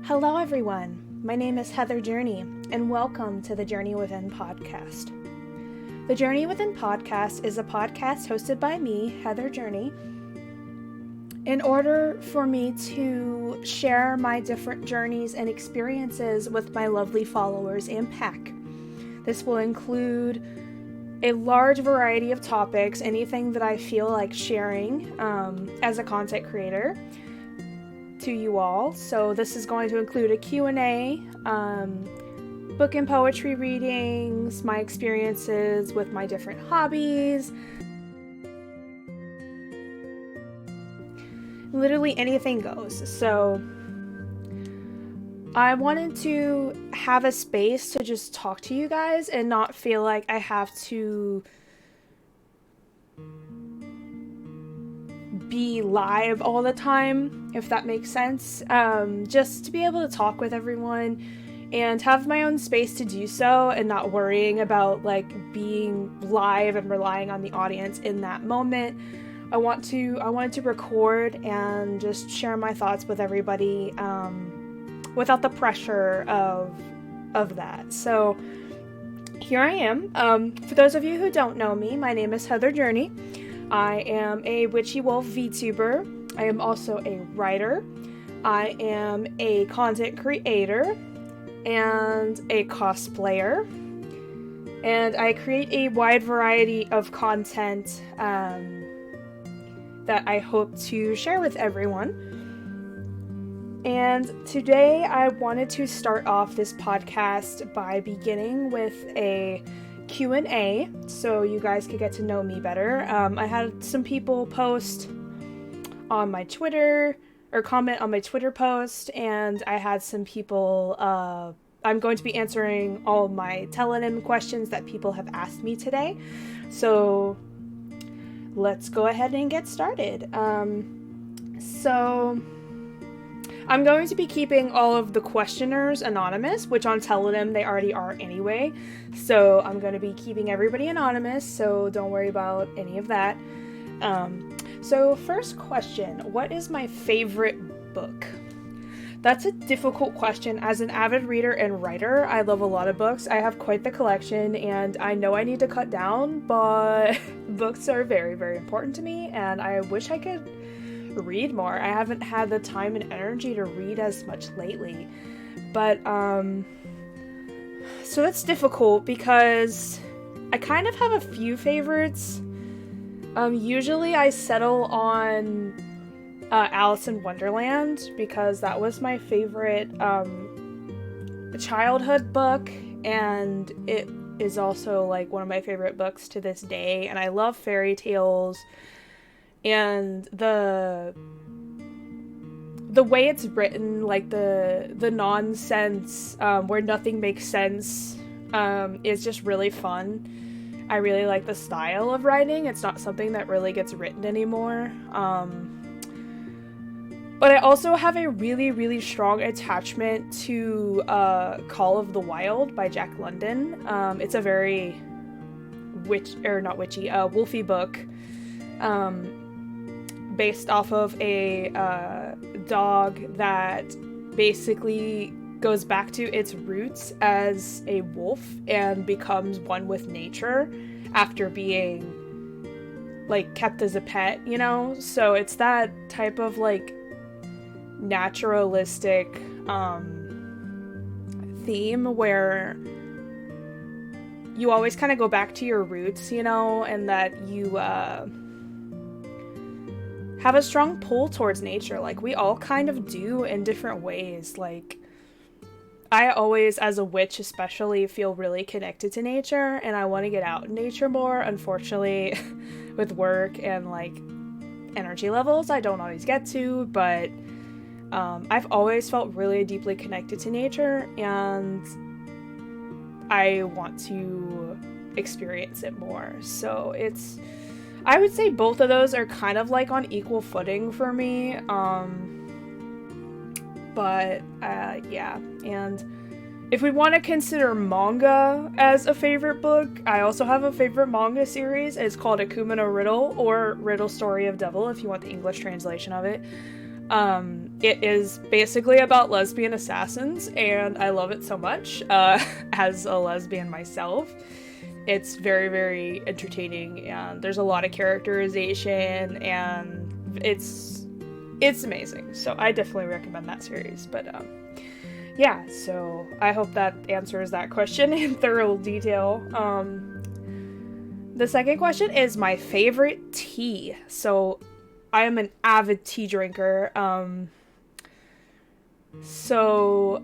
Hello everyone, my name is Heather Journey, and welcome to the Journey Within podcast. The Journey Within podcast is a podcast hosted by me, Heather Journey, in order for me to share my different journeys and experiences with my lovely followers and pack. This will include a large variety of topics, anything that I feel like sharing as a content creator to you all. So this is going to include a Q&A, book and poetry readings, my experiences with my different hobbies, literally anything goes. So I wanted to have a space to just talk to you guys and not feel like I have to be live all the time, if that makes sense. Just to be able to talk with everyone and have my own space to do so and not worrying about like being live and relying on the audience in that moment. I wanted to record and just share my thoughts with everybody without the pressure of that. So here I am. For those of you who don't know me, my name is Heather Journey. I am a witchy wolf VTuber. I am also a writer. I am a content creator and a cosplayer. And I create a wide variety of content that I hope to share with everyone. And today I wanted to start off this podcast by beginning with a Q&A so you guys could get to know me better. I had some people post on my Twitter or comment on my Twitter post, and I had some people I'm going to be answering all of my telenym questions that people have asked me today. So let's go ahead and get started. So I'm going to be keeping all of the questioners anonymous, which on telenym they already are anyway. So I'm going to be keeping everybody anonymous, so don't worry about any of that. So first question, what is my favorite book? That's a difficult question. As an avid reader and writer, I love a lot of books. I have quite the collection, and I know I need to cut down, but books are very, very important to me, and I wish I could read more. I haven't had the time and energy to read as much lately. But, so that's difficult because I kind of have a few favorites. Usually I settle on Alice in Wonderland because that was my favorite childhood book, and it is also like one of my favorite books to this day, and I love fairy tales, and the way it's written, like the nonsense where nothing makes sense is just really fun. I really like the style of writing. It's not something that really gets written anymore. But I also have a really, really strong attachment to Call of the Wild by Jack London. It's a very Wolfy book, based off of a dog that basically goes back to its roots as a wolf and becomes one with nature after being like kept as a pet, you know? So it's that type of like naturalistic theme where you always kind of go back to your roots, you know, and that you have a strong pull towards nature. Like we all kind of do in different ways. Like I always, as a witch especially, feel really connected to nature, and I want to get out in nature more. Unfortunately, with work and like energy levels, I don't always get to, but I've always felt really deeply connected to nature, and I want to experience it more. So I would say both of those are kind of like on equal footing for me. Yeah. And if we want to consider manga as a favorite book, I also have a favorite manga series. It's called Akuma no Riddle, or Riddle Story of Devil, if you want the English translation of it. It is basically about lesbian assassins, and I love it so much, as a lesbian myself. It's very, very entertaining, and there's a lot of characterization, and it's amazing. So I definitely recommend that series. But yeah, so I hope that answers that question in thorough detail. The second question is my favorite tea. So I am an avid tea drinker. So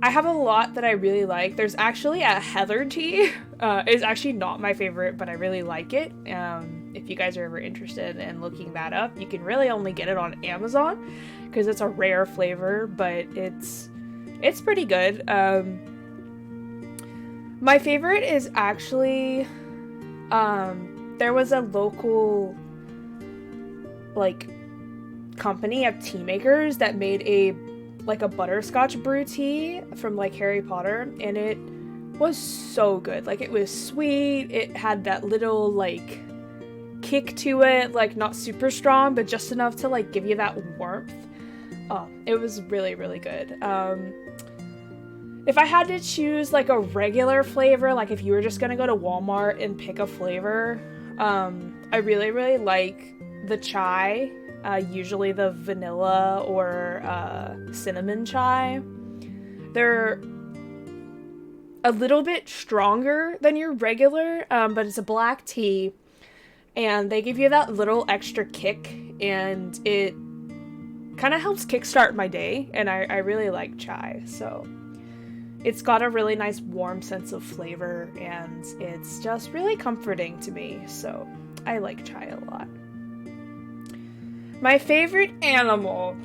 I have a lot that I really like. There's actually a heather tea. It's actually not my favorite, but I really like it. If you guys are ever interested in looking that up, you can really only get it on Amazon because it's a rare flavor, but it's pretty good. My favorite is actually, there was a local, like, company of tea makers that made a butterscotch brew tea from, like, Harry Potter, and it was so good. Like, it was sweet, it had that little, like, kick to it, like, not super strong, but just enough to, like, give you that warmth. It was really, really good. If I had to choose, like, a regular flavor, like, if you were just gonna go to Walmart and pick a flavor, I really, really like the chai, usually the vanilla or cinnamon chai. They're a little bit stronger than your regular, but it's a black tea, and they give you that little extra kick, and it kind of helps kickstart my day, and I really like chai, so it's got a really nice warm sense of flavor, and it's just really comforting to me, so I like chai a lot. My favorite animal.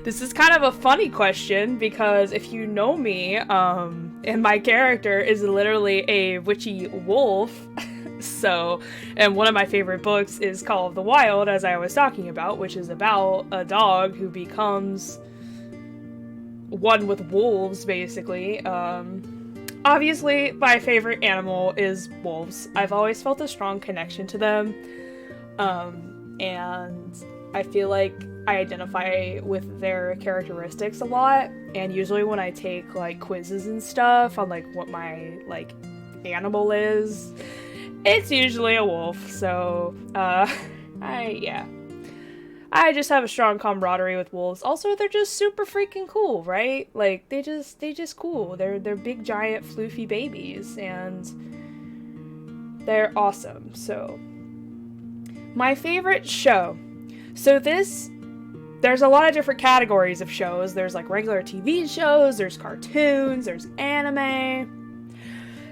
This is kind of a funny question, because if you know me, and my character is literally a witchy wolf, so, and one of my favorite books is Call of the Wild, as I was talking about, which is about a dog who becomes one with wolves, basically. Obviously, my favorite animal is wolves. I've always felt a strong connection to them, and I feel like I identify with their characteristics a lot, and usually when I take, like, quizzes and stuff on, like, what my, like, animal is, it's usually a wolf, so, I just have a strong camaraderie with wolves. Also, they're just super freaking cool, right? Like, they just cool. They're big, giant, floofy babies, and they're awesome. So, my favorite show. So there's a lot of different categories of shows. There's, like, regular TV shows, there's cartoons, there's anime.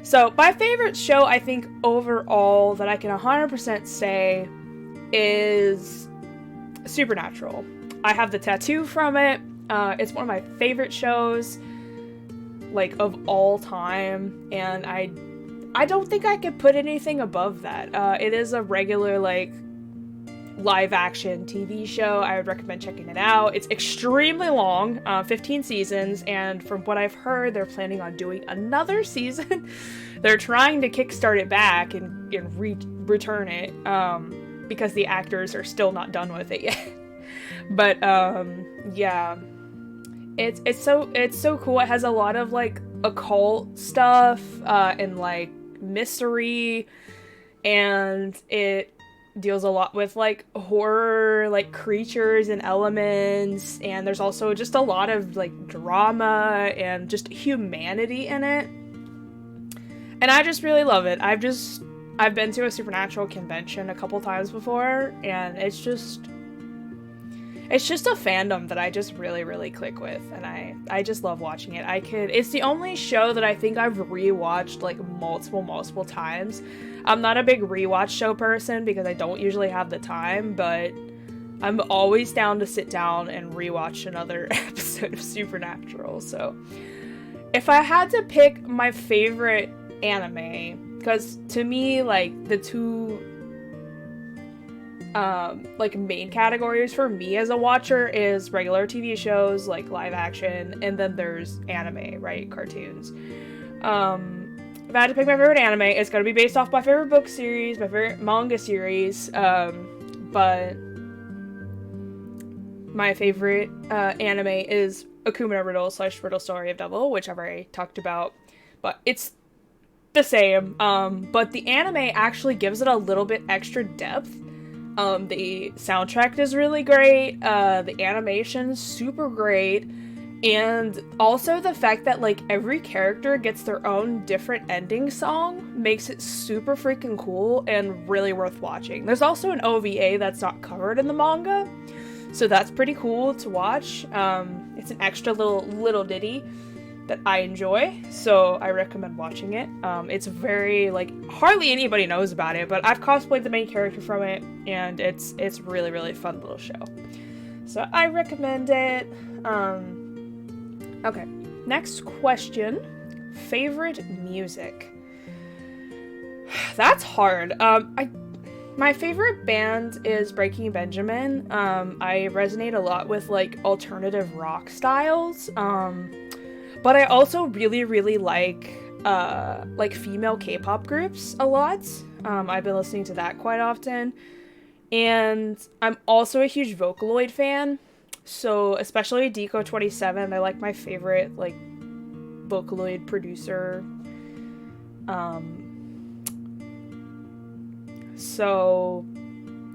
So, my favorite show, I think, overall, that I can 100% say is Supernatural. I have the tattoo from it. It's one of my favorite shows, like, of all time, and I don't think I could put anything above that. It is a regular, like, live action TV show. I would recommend checking it out. It's extremely long, 15 seasons, and from what I've heard, they're planning on doing another season. They're trying to kickstart it back and return it, because the actors are still not done with it yet. But yeah, it's so cool. It has a lot of, like, occult stuff and, like, mystery, and it deals a lot with, like, horror, like, creatures and elements, and there's also just a lot of, like, drama and just humanity in it, and I just really love it. I've been to a Supernatural convention a couple times before, and it's just a fandom that I just really, really click with, and I just love watching it. It's the only show that I think I've rewatched, like, multiple times. I'm not a big rewatch show person because I don't usually have the time, but I'm always down to sit down and rewatch another episode of Supernatural. So, if I had to pick my favorite anime, because to me, like, the two like, main categories for me as a watcher is regular TV shows, like, live action, and then there's anime, right? Cartoons. If I had to pick my favorite anime, it's gonna be based off my favorite book series, my favorite manga series, but my favorite anime is Akuma Riddle / Riddle Story of Devil, which I've already talked about, but it's the same. But the anime actually gives it a little bit extra depth. The soundtrack is really great. The animation's super great. And also the fact that, like, every character gets their own different ending song makes it super freaking cool and really worth watching. There's also an OVA that's not covered in the manga, so that's pretty cool to watch. It's an extra little ditty that I enjoy, so I recommend watching it. It's very, like, hardly anybody knows about it, but I've cosplayed the main character from it, and it's really, really fun little show. So I recommend it. Okay, next question. Favorite music? That's hard. My favorite band is Breaking Benjamin. I resonate a lot with, like, alternative rock styles. But I also really, really like female K-pop groups a lot. I've been listening to that quite often. And I'm also a huge Vocaloid fan. So, especially Deco27, I like my favorite, like, Vocaloid producer.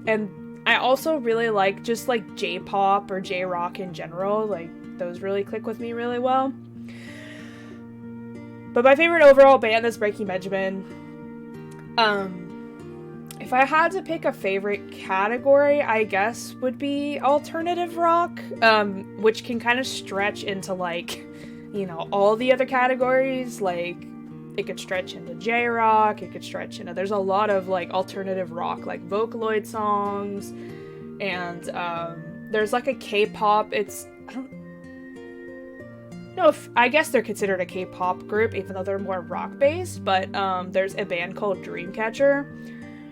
And I also really like just, like, J-pop or J-rock in general. Like, those really click with me really well. But my favorite overall band is Breaking Benjamin. If I had to pick a favorite category, I guess would be alternative rock, which can kind of stretch into, like, you know, all the other categories. Like, it could stretch into J-rock, it could stretch into, there's a lot of, like, alternative rock, like Vocaloid songs, and there's, like, a K-pop, I guess they're considered a K-pop group, even though they're more rock-based, but there's a band called Dreamcatcher.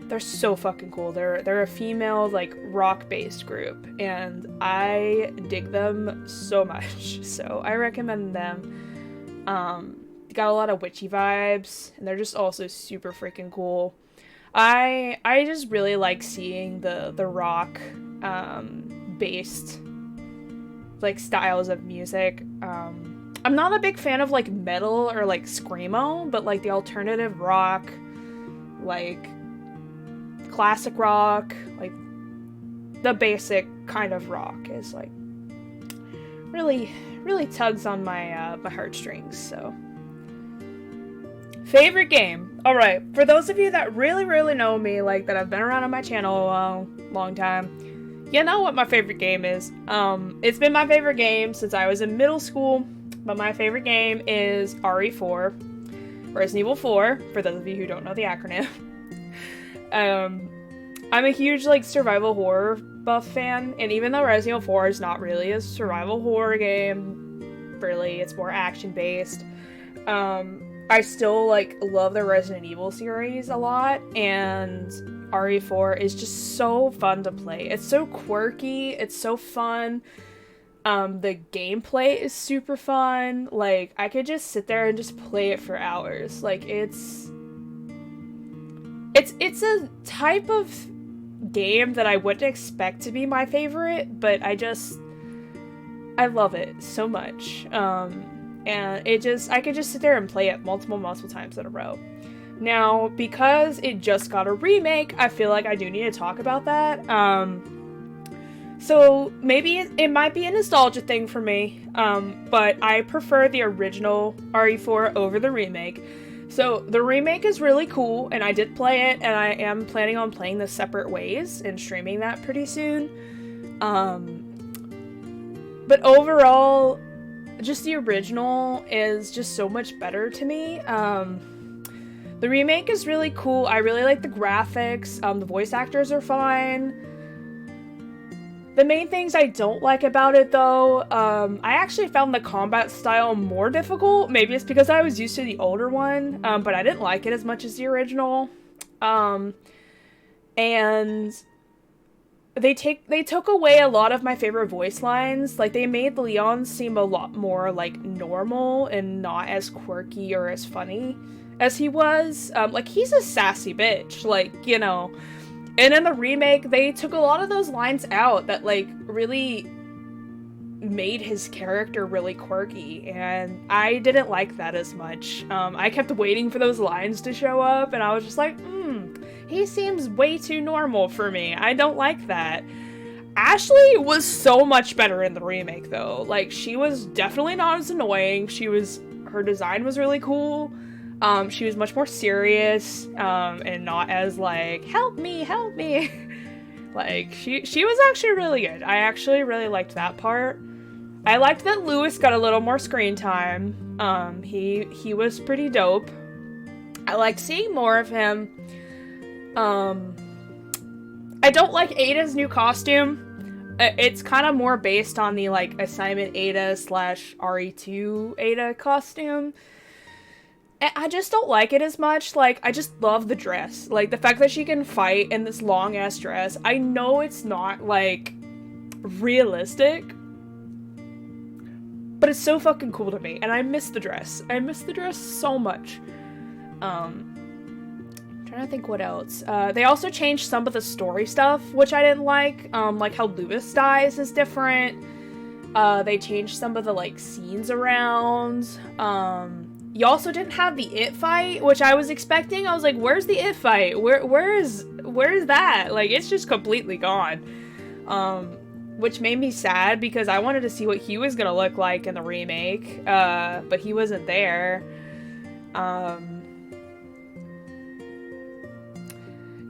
They're so fucking cool. They're a female, like, rock-based group, and I dig them so much, so I recommend them. Got a lot of witchy vibes, and they're just also super freaking cool. I just really like seeing the rock based, like, styles of music. I'm not a big fan of, like, metal or, like, screamo, but, like, the alternative rock, like, classic rock, like, the basic kind of rock is, like, really, really tugs on my my heartstrings. So, favorite game. All right, for those of you that really, really know me, like, that have been around on my channel a long time, you know what my favorite game is. It's been my favorite game since I was in middle school, but my favorite game is RE4, Resident Evil 4, for those of you who don't know the acronym. I'm a huge, like, survival horror buff fan, and even though Resident Evil 4 is not really a survival horror game, really, it's more action-based, I still, like, love the Resident Evil series a lot, and RE4 is just so fun to play. It's so quirky, it's so fun, the gameplay is super fun. Like, I could just sit there and just play it for hours. Like, it's a type of game that I wouldn't expect to be my favorite, but I love it so much. And I could just sit there and play it multiple times in a row. Now, because it just got a remake, I feel like I do need to talk about that. So maybe it might be a nostalgia thing for me, but I prefer the original RE4 over the remake. So the remake is really cool, and I did play it, and I am planning on playing the separate ways and streaming that pretty soon. But overall, just the original is just so much better to me. The remake is really cool. I really like the graphics. The voice actors are fine. The main things I don't like about it, though, I actually found the combat style more difficult. Maybe it's because I was used to the older one, but I didn't like it as much as the original. And they took away a lot of my favorite voice lines. Like, they made Leon seem a lot more, like, normal and not as quirky or as funny as he was. Like, he's a sassy bitch, like, you know. And in the remake, they took a lot of those lines out that, like, really made his character really quirky, and I didn't like that as much. I kept waiting for those lines to show up, and I was just like, he seems way too normal for me. I don't like that. Ashley was so much better in the remake, though. Like, she was definitely not as annoying. Her design was really cool. She was much more serious, and not as, like, help me. Like, she was actually really good. I actually really liked that part. I liked that Lewis got a little more screen time. He was pretty dope. I liked seeing more of him. I don't like Ada's new costume. It's kind of more based on the, like, Assignment Ada / RE2 Ada costume. I just don't like it as much. Like, I just love the dress. Like, the fact that she can fight in this long-ass dress. I know it's not, like, realistic, but it's so fucking cool to me, and I miss the dress. I miss the dress so much. Trying to think what else. They also changed some of the story stuff, which I didn't like how Lewis dies is different. They changed some of the, like, scenes around. You also didn't have the It fight, which I was expecting. I was like, where's the It fight? Where is that? Like, it's just completely gone. Which made me sad because I wanted to see what he was gonna look like in the remake. But he wasn't there.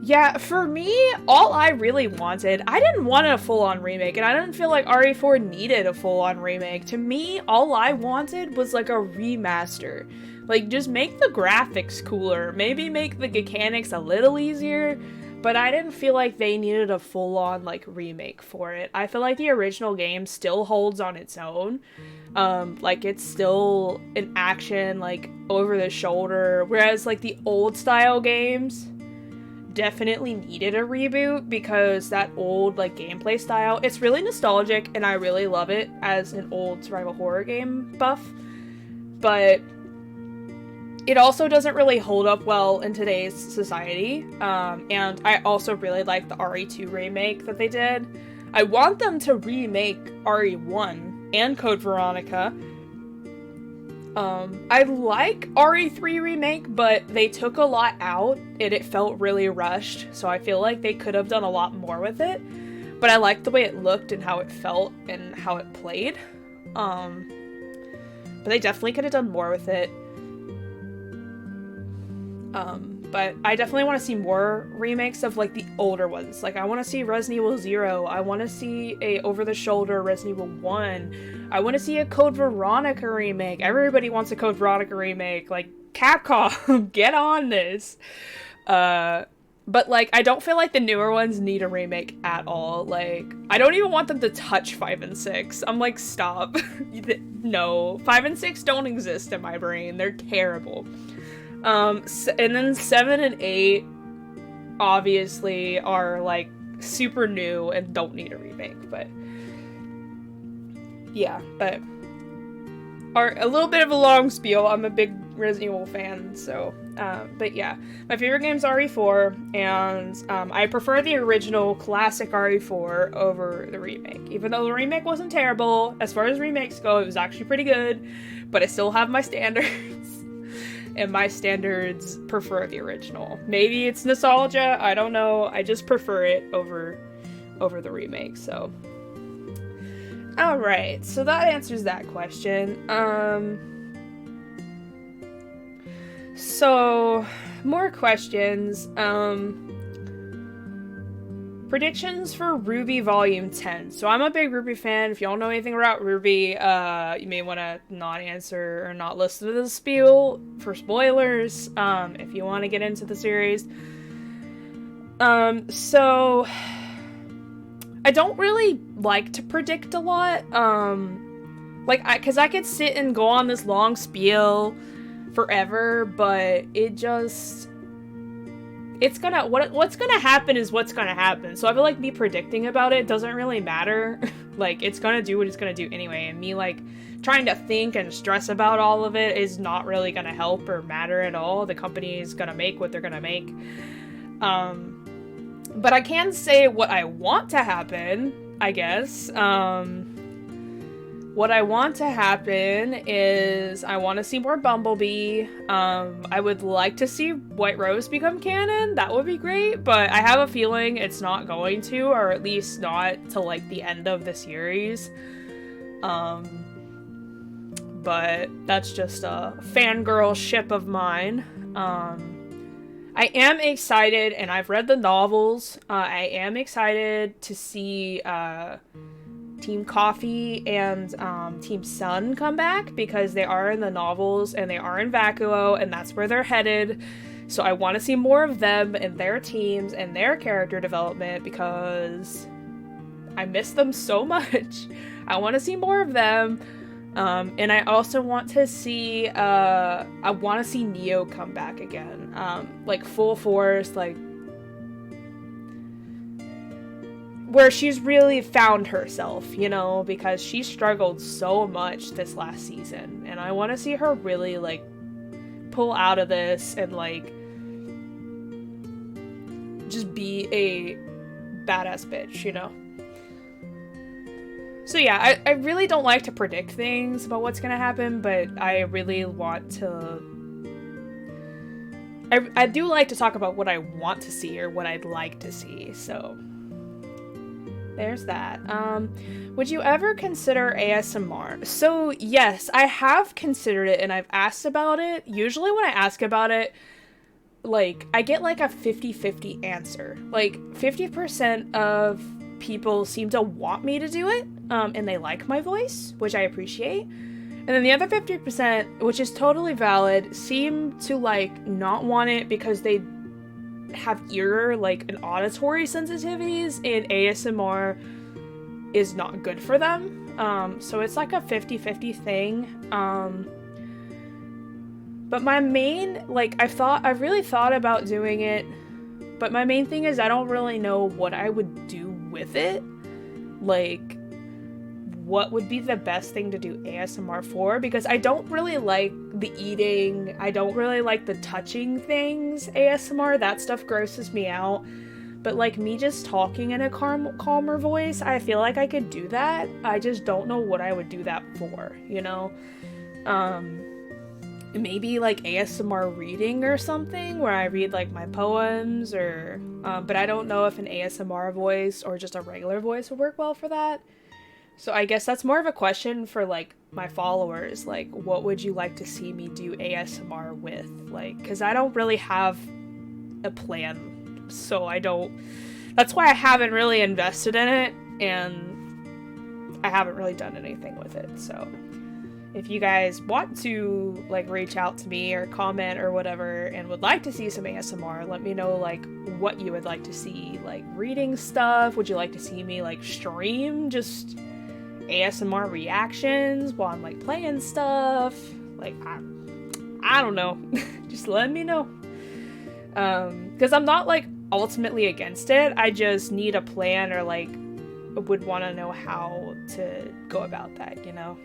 Yeah, for me, all I really wanted, I didn't want a full-on remake, and I didn't feel like RE4 needed a full-on remake. To me, all I wanted was, like, a remaster. Like, just make the graphics cooler, maybe make the mechanics a little easier, but I didn't feel like they needed a full-on, like, remake for it. I feel like the original game still holds on its own. Like, it's still an action, like, over-the-shoulder, whereas, like, the old-style games definitely needed a reboot because that old, like, gameplay style, it's really nostalgic and I really love it as an old survival horror game buff, but it also doesn't really hold up well in today's society. And I also really like the RE2 remake that they did. I want them to remake RE1 and Code Veronica. I like RE3 remake, but they took a lot out and it felt really rushed, so I feel like they could have done a lot more with it. But I liked the way it looked and how it felt and how it played. But they definitely could have done more with it. But I definitely want to see more remakes of, like, the older ones. Like, I want to see Resident Evil 0. I want to see a over-the-shoulder Resident Evil 1. I want to see a Code Veronica remake. Everybody wants a Code Veronica remake. Like, Capcom, get on this. But, like, I don't feel like the newer ones need a remake at all. Like, I don't even want them to touch 5 and 6. I'm like, stop. No, 5 and 6 don't exist in my brain. They're terrible. And then 7 and 8 obviously are, like, super new and don't need a remake, but yeah, but are a little bit of a long spiel. I'm a big Resident Evil fan, so, but yeah, my favorite game's RE4, and, I prefer the original classic RE4 over the remake. Even though the remake wasn't terrible, as far as remakes go, it was actually pretty good, but I still have my standards. And my standards prefer the original. Maybe it's nostalgia, I don't know. I just prefer it over the remake, so. Alright, so that answers that question. So, more questions. Predictions for RWBY Volume 10. So I'm a big RWBY fan. If y'all know anything about RWBY, you may want to not answer or not listen to the spiel for spoilers, if you want to get into the series. So I don't really like to predict a lot. Because I could sit and go on this long spiel forever, but it just... what's gonna happen is what's gonna happen. So I feel like me predicting about it doesn't really matter. Like, it's gonna do what it's gonna do anyway, and me, like, trying to think and stress about all of it is not really gonna help or matter at all. The company is gonna make what they're gonna make. But I can say what I want to happen, I guess. what I want to happen is I want to see more Bumblebee. I would like to see White Rose become canon. That would be great, but I have a feeling it's not going to, or at least not till like the end of the series. But that's just a fangirl ship of mine. I am excited, and I've read the novels. I am excited to see Team Coffee and Team Sun come back, because they are in the novels and they are in Vacuo, and that's where they're headed. So I want to see more of them and their teams and their character development, because I miss them so much. I want to see more of them. And I also want to see, I want to see Neo come back again, like full force, like, where she's really found herself, you know, because she struggled so much this last season, and I want to see her really, like, pull out of this and, like, just be a badass bitch, you know? So yeah, I really don't like to predict things about what's gonna happen, but I really want to... I do like to talk about what I want to see, or what I'd like to see, so... There's that. Would you ever consider ASMR? So yes, I have considered it, and I've asked about it. Usually when I ask about it, like, I get like a 50-50 answer. Like, 50% of people seem to want me to do it, and they like my voice, which I appreciate. And then the other 50%, which is totally valid, seem to, like, not want it because they have ear, like, and auditory sensitivities, and ASMR is not good for them. So it's like a 50-50 thing. But my main, like, I've really thought about doing it, but my main thing is I don't really know what I would do with it. Like, what would be the best thing to do ASMR for, because I don't really like the eating, I don't really like the touching things ASMR, that stuff grosses me out. But like, me just talking in a calmer voice, I feel like I could do that. I just don't know what I would do that for, you know? Maybe like ASMR reading or something, where I read like my poems, or but I don't know if an ASMR voice or just a regular voice would work well for that. So I guess that's more of a question for, like, my followers. Like, what would you like to see me do ASMR with? Like, because I don't really have a plan. So that's why I haven't really invested in it, and I haven't really done anything with it. So if you guys want to, like, reach out to me or comment or whatever and would like to see some ASMR, let me know, like, what you would like to see. Like, reading stuff? Would you like to see me, like, stream just ASMR reactions while I'm, like, playing stuff? Like, I don't know. Just let me know. Because I'm not, like, ultimately against it. I just need a plan, or, like, would want to know how to go about that, you know?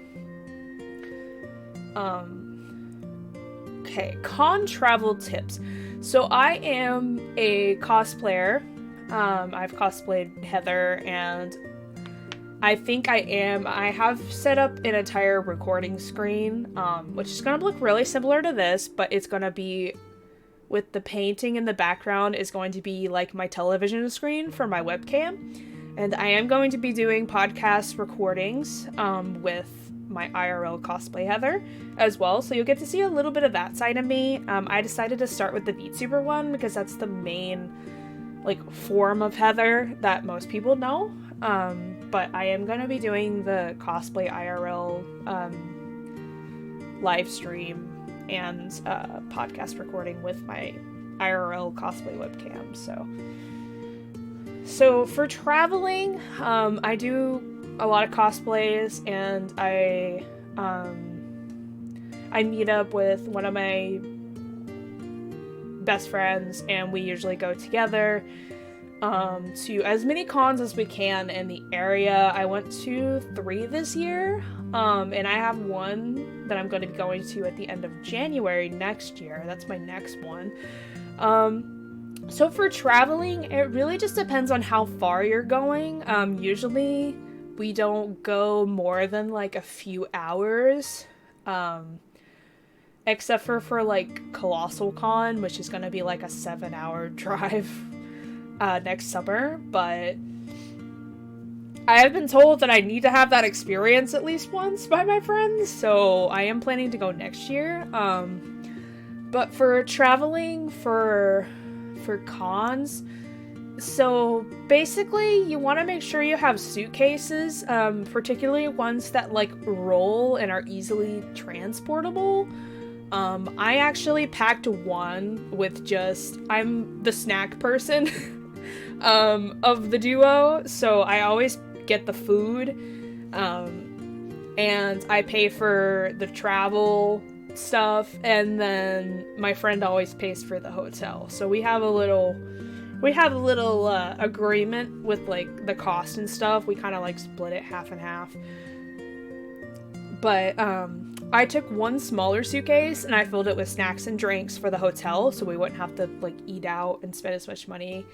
Okay, con travel tips. So I am a cosplayer. I've cosplayed Heather, and I think I have set up an entire recording screen, which is going to look really similar to this, but it's going to be, with the painting in the background, is going to be like my television screen for my webcam. And I am going to be doing podcast recordings with my IRL cosplay Heather as well, so you'll get to see a little bit of that side of me. I decided to start with the Vtuber one because that's the main, like, form of Heather that most people know. But I am going to be doing the cosplay IRL live stream and podcast recording with my IRL cosplay webcam. So for traveling, I do a lot of cosplays, and I meet up with one of my best friends, and we usually go together to as many cons as we can in the area. I went to 3 this year, and I have one that I'm going to be going to at the end of January next year. That's my next one. So for traveling, it really just depends on how far you're going. Usually we don't go more than like a few hours. Except for like Colossal Con, which is going to be like a 7-hour drive next summer. But I have been told that I need to have that experience at least once by my friends, so I am planning to go next year. But for traveling for cons, so basically you want to make sure you have suitcases, particularly ones that like roll and are easily transportable. I actually packed one with I'm the snack person of the duo, so I always get the food, and I pay for the travel stuff, and then my friend always pays for the hotel. So we have a little agreement with like the cost and stuff. We kind of like split it half and half. But I took one smaller suitcase and I filled it with snacks and drinks for the hotel, so we wouldn't have to like eat out and spend as much money.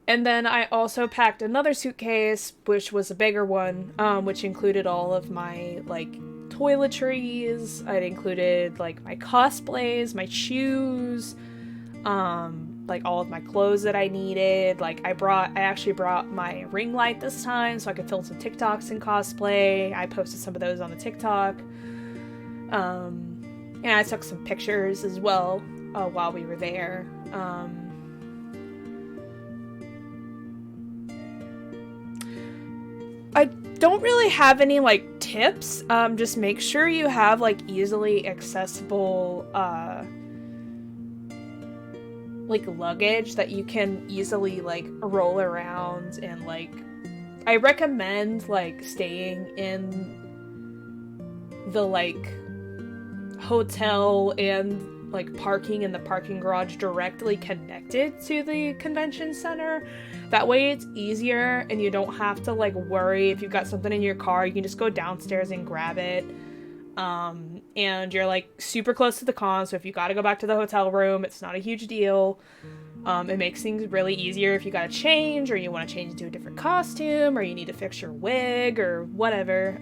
And then I also packed another suitcase, which was a bigger one, which included all of my like toiletries. It included like my cosplays, my shoes, like all of my clothes that I needed. Like I actually brought my ring light this time so I could film some TikToks in cosplay. I posted some of those on the TikTok. And I took some pictures as well while we were there. I don't really have any like tips. Just make sure you have like easily accessible like luggage that you can easily like roll around, and like I recommend like staying in the like hotel and like parking in the parking garage directly connected to the convention center. That way it's easier and you don't have to like worry if you've got something in your car. You can just go downstairs and grab it. And you're like super close to the con, so if you gotta go back to the hotel room, it's not a huge deal. It makes things really easier if you gotta change, or you want to change into a different costume, or you need to fix your wig or whatever.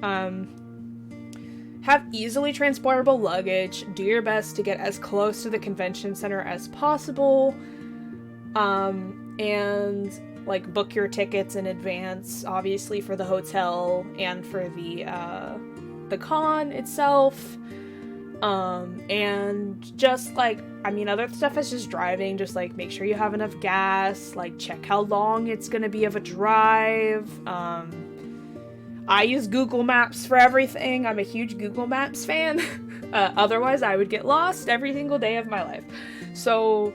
Have easily transportable luggage. Do your best to get as close to the convention center as possible. And like book your tickets in advance, obviously for the hotel and for the con itself. And just like, I mean, other stuff is just driving. Just like make sure you have enough gas, like check how long it's gonna be of a drive. I use Google Maps for everything. I'm a huge Google Maps fan. Otherwise I would get lost every single day of my life. So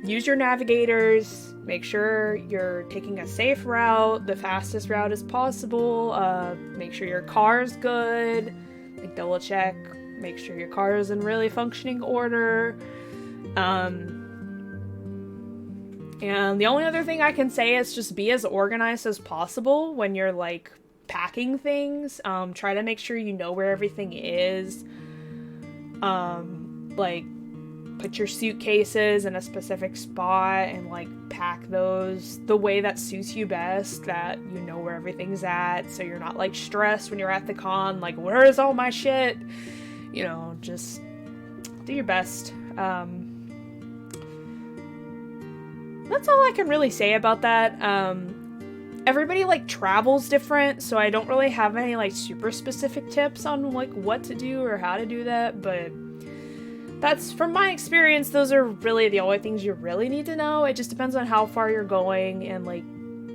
use your navigators. Make sure you're taking a safe route, the fastest route as possible. Make sure your car's good. Like double check. Make sure your car is in really functioning order. And the only other thing I can say is just be as organized as possible when you're like packing things. Try to make sure you know where everything is. Like put your suitcases in a specific spot and like pack those the way that suits you best, that you know where everything's at, so you're not like stressed when you're at the con, like where is all my shit? You know, just do your best. That's all I can really say about that. Everybody like travels different, so I don't really have any like super specific tips on like what to do or how to do that, but that's from my experience, those are really the only things you really need to know. It just depends on how far you're going and like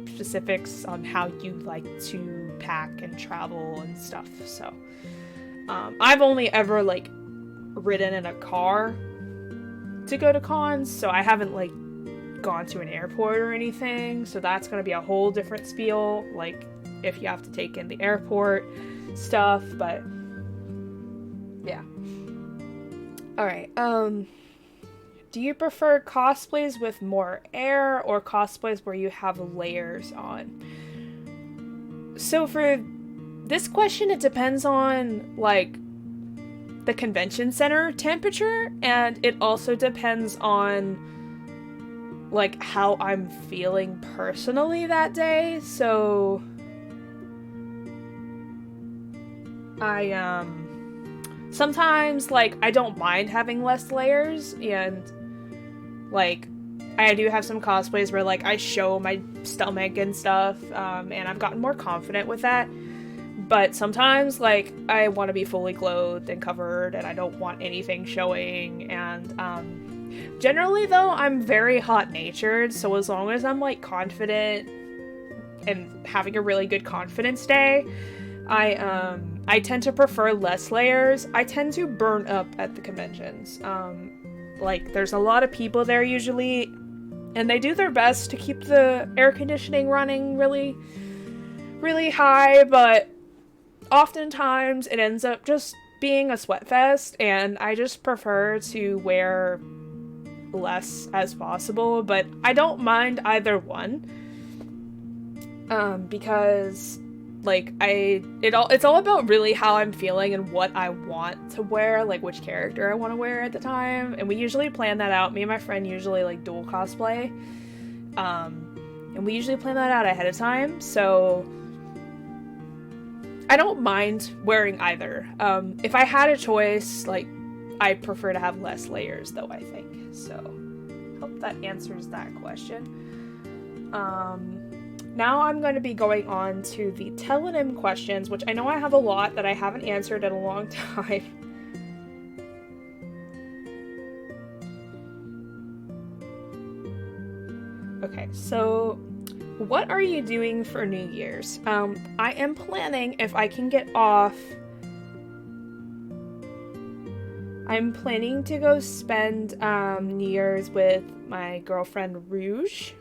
specifics on how you like to pack and travel and stuff. So I've only ever like ridden in a car to go to cons, so I haven't like gone to an airport or anything, so that's going to be a whole different spiel, like if you have to take in the airport stuff. But yeah. Alright, do you prefer cosplays with more air or cosplays where you have layers on? So for this question, it depends on like the convention center temperature, and it also depends on like how I'm feeling personally that day. So I sometimes, like, I don't mind having less layers, and, like, I do have some cosplays where, like, I show my stomach and stuff, and I've gotten more confident with that. But sometimes, like, I want to be fully clothed and covered, and I don't want anything showing, and, generally, though, I'm very hot-natured, so as long as I'm, like, confident and having a really good confidence day, I tend to prefer less layers. I tend to burn up at the conventions. Like, there's a lot of people there usually, and they do their best to keep the air conditioning running really, really high, but oftentimes it ends up just being a sweat fest, and I just prefer to wear less as possible, but I don't mind either one, because, like, it's all about really how I'm feeling and what I want to wear, like, which character I want to wear at the time, and we usually plan that out. Me and my friend usually, like, dual cosplay, and we usually plan that out ahead of time, so I don't mind wearing either. If I had a choice, like, I prefer to have less layers, though, I think. So, hope that answers that question. Now I'm going to be going on to the telonym questions, which I know I have a lot that I haven't answered in a long time. Okay, so what are you doing for New Year's? I am planning, if I can get off, I'm planning to go spend New Year's with my girlfriend Rouge,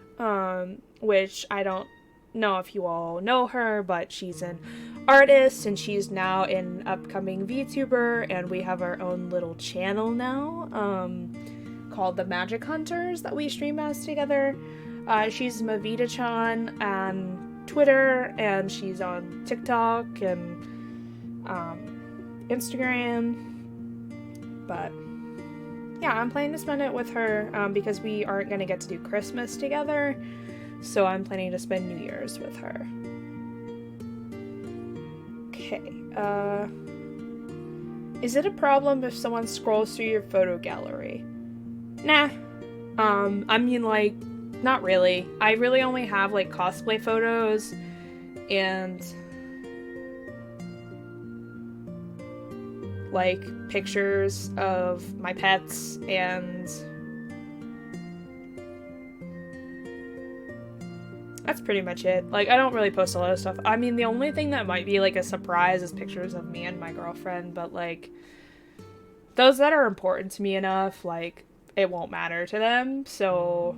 which I don't know if you all know her, but she's an artist, and she's now an upcoming VTuber, and we have our own little channel now, called The Magic Hunters, that we stream as together. She's Mavita-chan on Twitter, and she's on TikTok and Instagram. But yeah, I'm planning to spend it with her because we aren't going to get to do Christmas together. So I'm planning to spend New Year's with her. Okay. Is it a problem if someone scrolls through your photo gallery? Nah. I mean, like, not really. I really only have, like, cosplay photos and, like, pictures of my pets, and that's pretty much it. Like, I don't really post a lot of stuff. I mean, the only thing that might be, like, a surprise is pictures of me and my girlfriend, but, like, those that are important to me enough, like, it won't matter to them, so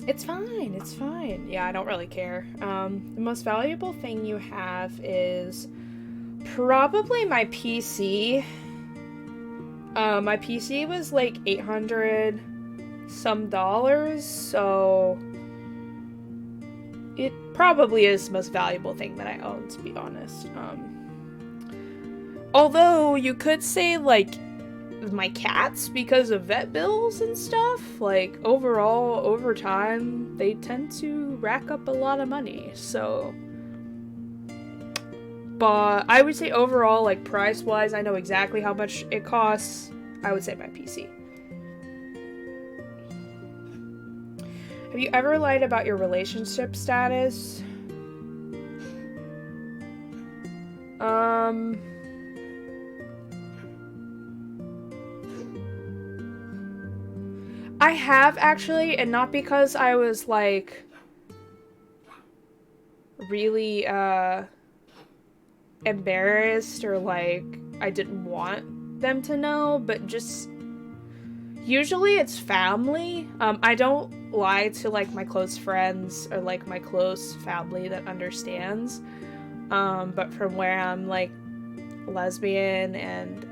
it's fine, it's fine. Yeah, I don't really care. The most valuable thing you have is probably my PC. My PC was like $800 some, so it probably is the most valuable thing that I own, to be honest. Although you could say, like, my cats, because of vet bills and stuff, like, overall, over time, they tend to rack up a lot of money, so. But I would say overall, like, price-wise, I know exactly how much it costs. I would say my PC. Have you ever lied about your relationship status? I have, actually, and not because I was, like, really, embarrassed or, like, I didn't want them to know, but just, usually it's family. I don't lie to, like, my close friends or, like, my close family that understands, but from where I'm, like, lesbian and,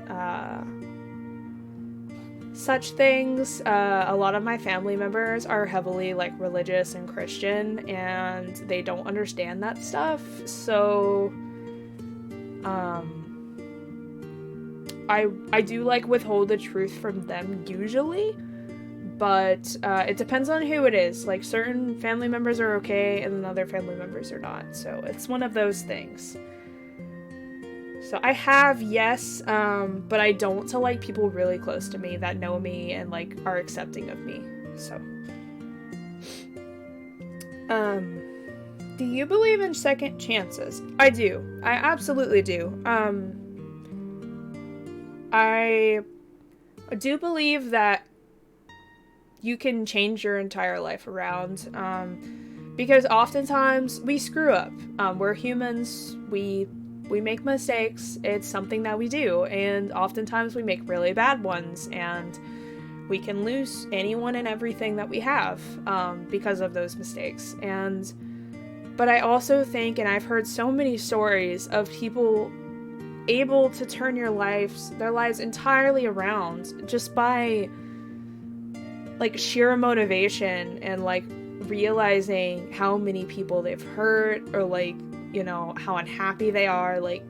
such things, a lot of my family members are heavily, like, religious and Christian, and they don't understand that stuff, so, I do, like, withhold the truth from them, usually, but, it depends on who it is. Like, certain family members are okay, and then other family members are not, so it's one of those things. So I have, yes, but I don't to, like, people really close to me that know me and, like, are accepting of me. So, do you believe in second chances? I do. I absolutely do. I do believe that you can change your entire life around, because oftentimes we screw up. We're humans. We make mistakes. It's something that we do, and oftentimes we make really bad ones, and we can lose anyone and everything that we have because of those mistakes. But I also think, and I've heard so many stories of people able to turn their lives entirely around just by, like, sheer motivation and, like, realizing how many people they've hurt, or, like, you know, how unhappy they are, like,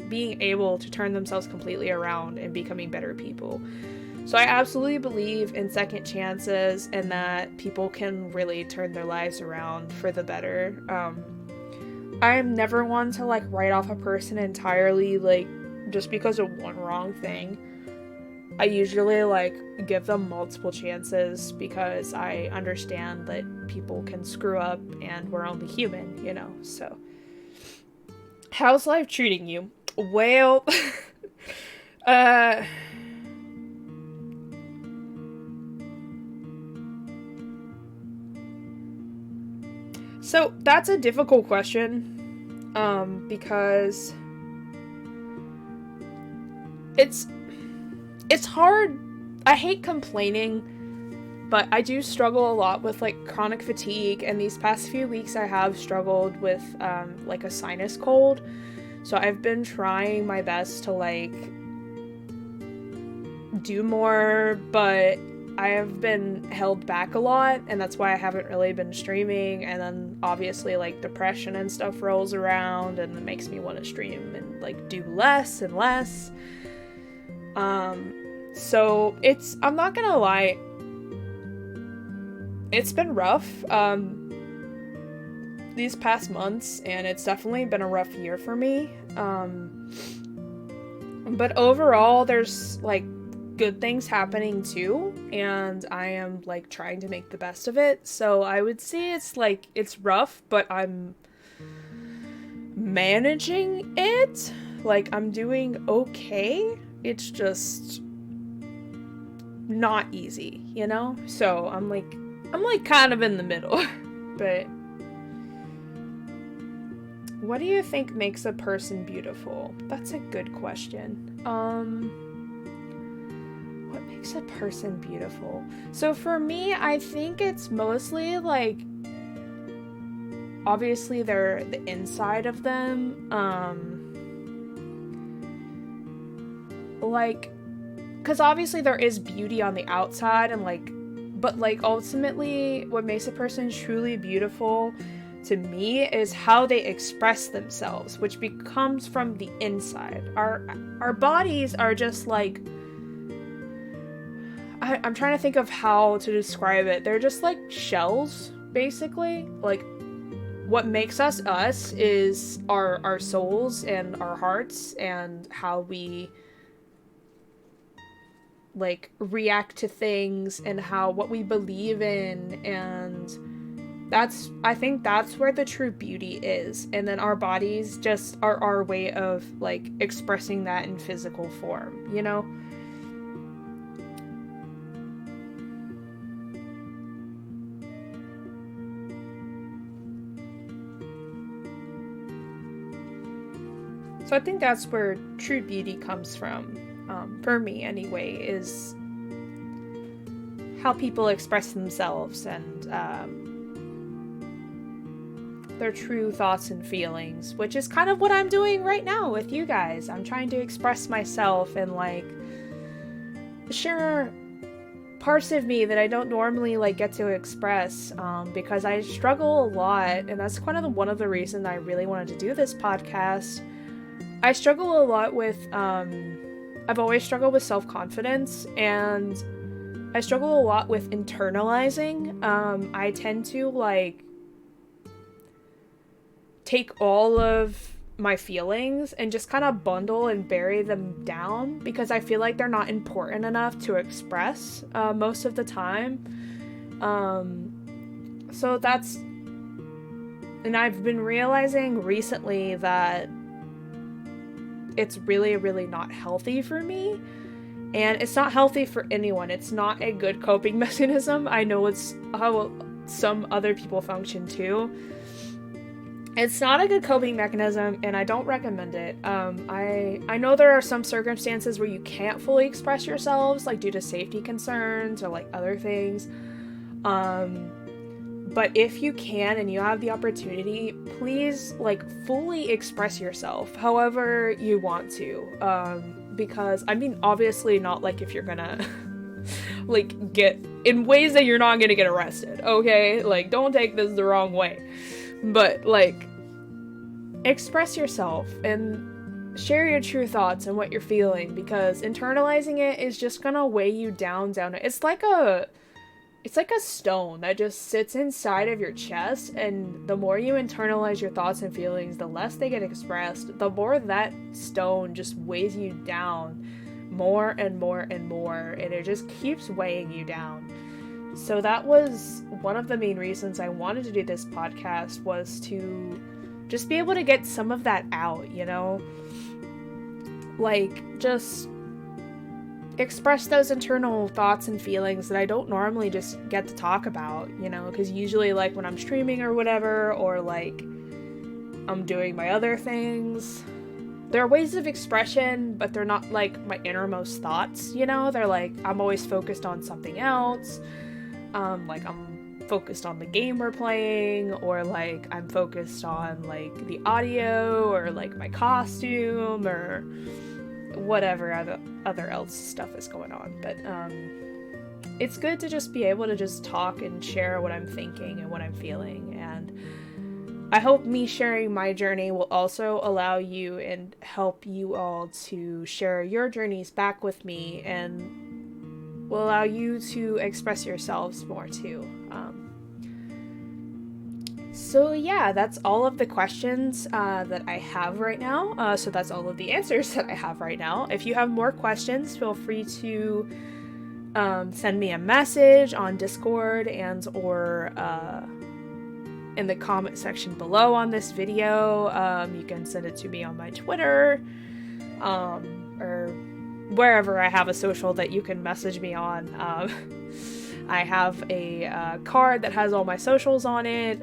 being able to turn themselves completely around and becoming better people. So I absolutely believe in second chances and that people can really turn their lives around for the better. I'm never one to, like, write off a person entirely, like, just because of one wrong thing. I usually, like, give them multiple chances because I understand that people can screw up and we're only human, you know, so. How's life treating you? Well, so that's a difficult question, because it's hard. I hate complaining, but I do struggle a lot with, like, chronic fatigue, and these past few weeks I have struggled with, like, a sinus cold, so I've been trying my best to, like, do more, but I have been held back a lot, and that's why I haven't really been streaming. And then obviously, like, depression and stuff rolls around, and it makes me want to stream and, like, do less and less. So I'm not gonna lie, it's been rough, these past months, and it's definitely been a rough year for me. But overall, there's, like, good things happening too, and I am, like, trying to make the best of it. So I would say it's, like, it's rough, but I'm managing it. Like, I'm doing okay. It's just not easy, you know? So I'm like kind of in the middle. But what do you think makes a person beautiful? That's a good question. What makes a person beautiful? So for me, I think it's mostly, like, obviously they're the inside of them. Like, because obviously there is beauty on the outside, and, like, but, like, ultimately what makes a person truly beautiful to me is how they express themselves, which comes from the inside. Our bodies are just, like, I'm trying to think of how to describe it. They're just like shells, basically. Like, what makes us us is our souls and our hearts and how we, like, react to things and what we believe in, and I think that's where the true beauty is. And then our bodies just are our way of, like, expressing that in physical form, you know? So I think that's where true beauty comes from, for me anyway, is how people express themselves and their true thoughts and feelings, which is kind of what I'm doing right now with you guys. I'm trying to express myself and, like, share parts of me that I don't normally, like, get to express, because I struggle a lot, and that's kind of one of the reasons I really wanted to do this podcast. I struggle a lot with, I've always struggled with self-confidence, and I struggle a lot with internalizing. I tend to, like, take all of my feelings and just kind of bundle and bury them down because I feel like they're not important enough to express most of the time. So that's, and I've been realizing recently that it's really, really not healthy for me. And it's not healthy for anyone. It's not a good coping mechanism. I know it's how some other people function too. It's not a good coping mechanism, and I don't recommend it. I know there are some circumstances where you can't fully express yourselves, like due to safety concerns or like other things. But if you can and you have the opportunity, please like fully express yourself however you want to. Because I mean, obviously not like if you're gonna like get in ways that you're not gonna get arrested, okay? Like, don't take this the wrong way. But like, express yourself and share your true thoughts and what you're feeling, because internalizing it is just gonna weigh you down. It's like a stone that just sits inside of your chest, and the more you internalize your thoughts and feelings, the less they get expressed, the more that stone just weighs you down more and more and more, and it just keeps weighing you down. So that was one of the main reasons I wanted to do this podcast, was to just be able to get some of that out, you know? Like, just express those internal thoughts and feelings that I don't normally just get to talk about, you know? Because usually, like, when I'm streaming or whatever, or, like, I'm doing my other things, there are ways of expression, but they're not, like, my innermost thoughts, you know? They're, like, I'm always focused on something else. Like, I'm focused on the game we're playing, or like I'm focused on like the audio, or like my costume, or whatever other else stuff is going on. But it's good to just be able to just talk and share what I'm thinking and what I'm feeling, and I hope me sharing my journey will also allow you and help you all to share your journeys back with me, and will allow you to express yourselves more too. So yeah, that's all of the questions that I have right now. So that's all of the answers that I have right now. If you have more questions, feel free to send me a message on Discord or in the comment section below on this video. You can send it to me on my Twitter, or wherever I have a social that you can message me on. I have a card that has all my socials on it.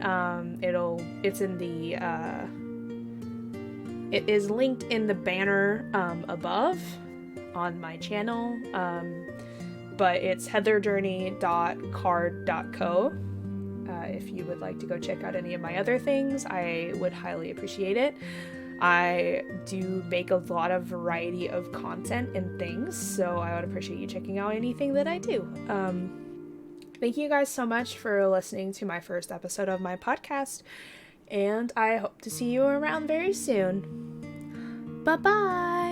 It is linked in the banner above on my channel. But it's heatherjourney.card.co. If you would like to go check out any of my other things, I would highly appreciate it. I do make a lot of variety of content and things, so I would appreciate you checking out anything that I do. Thank you guys so much for listening to my first episode of my podcast, and I hope to see you around very soon. Bye-bye!